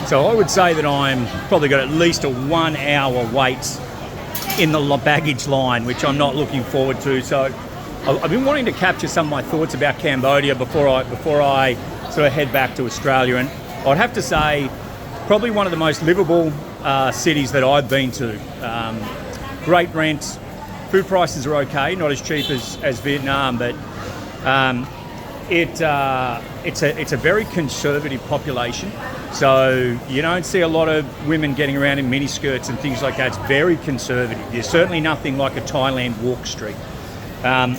So I would say that I'm probably got at least a 1 hour wait in the baggage line, which I'm not looking forward to. So I've been wanting to capture some of my thoughts about Cambodia before I sort of head back to Australia. And I'd have to say, probably one of the most livable cities that I've been to. Great rent, food prices are okay, not as cheap as Vietnam, but it's a very conservative population. So you don't see a lot of women getting around in miniskirts and things like that. It's very conservative. There's certainly nothing like a Thailand walk street. I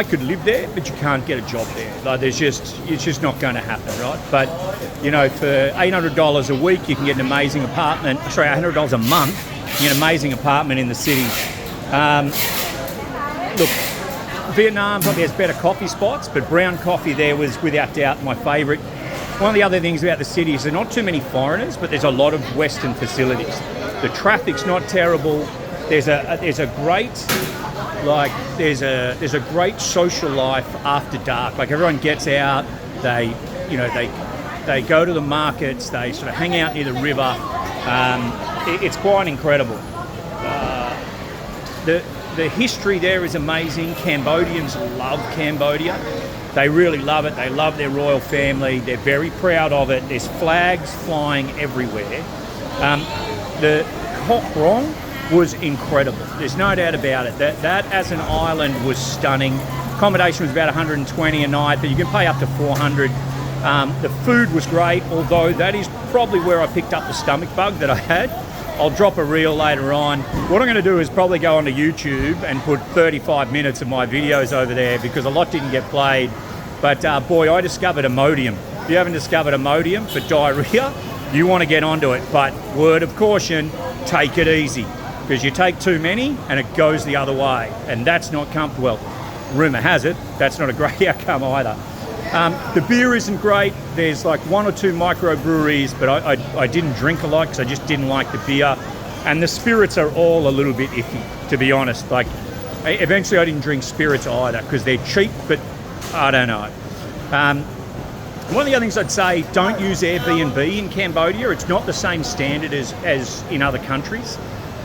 could live there, but you can't get a job there. Like it's just not going to happen, right? But you know, for $800 a week, you can get an amazing apartment. Sorry, $800 a month, you get an amazing apartment in the city. Look, Vietnam probably has better coffee spots, but brown coffee there was without doubt my favourite. One of the other things about the city is there are not too many foreigners, but there's a lot of Western facilities. The traffic's not terrible. There's a great social life after dark. Like everyone gets out, they go to the markets, they sort of hang out near the river. It's quite incredible. The history there is amazing. Cambodians love Cambodia. They really love it. They love their royal family. They're very proud of it. There's flags flying everywhere. The Koh Rong was incredible. There's no doubt about it. That as an island was stunning. Accommodation was about 120 a night, but you can pay up to 400. The food was great, although that is probably where I picked up the stomach bug that I had. I'll drop a reel later on. What I'm going to do is probably go onto YouTube and put 35 minutes of my videos over there because a lot didn't get played. But boy, I discovered Imodium. If you haven't discovered Imodium for diarrhea, you want to get onto it. But word of caution, take it easy because you take too many and it goes the other way. And that's not comfortable. Well, rumour has it, that's not a great outcome either. The beer isn't great. There's like 1 or 2 microbreweries, but I didn't drink a lot because I just didn't like the beer. And the spirits are all a little bit iffy, to be honest. Like, eventually I didn't drink spirits either because they're cheap, but I don't know. One of the other things I'd say, don't use Airbnb in Cambodia. It's not the same standard as in other countries.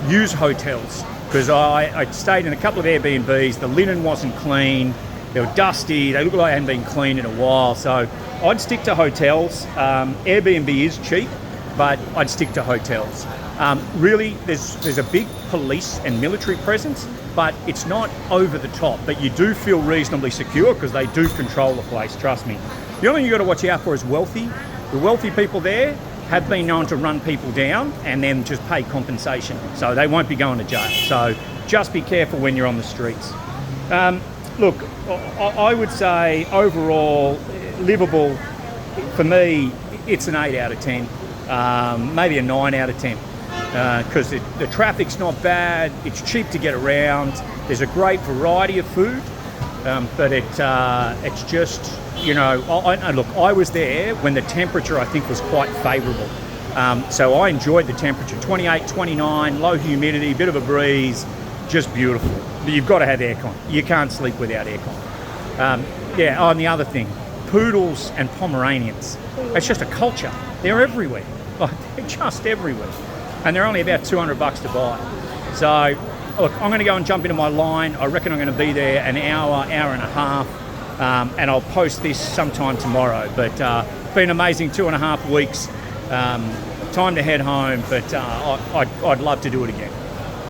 Use hotels, because I stayed in a couple of Airbnbs. The linen wasn't clean. They were dusty. They looked like they hadn't been cleaned in a while. So I'd stick to hotels. Airbnb is cheap, but I'd stick to hotels. Really, there's a big police and military presence, but it's not over the top. But you do feel reasonably secure because they do control the place, trust me. The only thing you've got to watch out for is wealthy. The wealthy people there have been known to run people down and then just pay compensation. So they won't be going to jail. So just be careful when you're on the streets. Look, I would say overall, livable, for me, it's an 8 out of 10, maybe a 9 out of 10, because the traffic's not bad, it's cheap to get around, there's a great variety of food, but it's just, you know, look, I was there when the temperature, I think, was quite favourable. So I enjoyed the temperature, 28, 29, low humidity, bit of a breeze, just beautiful. But you've got to have aircon. You can't sleep without aircon. And the other thing, poodles and Pomeranians. It's just a culture. They're everywhere. Like, they're just everywhere. And they're only about $200 to buy. So, look, I'm going to go and jump into my line. I reckon I'm going to be there an hour and a half. And I'll post this sometime tomorrow. But been amazing 2.5 weeks. Time to head home, but I'd love to do it again.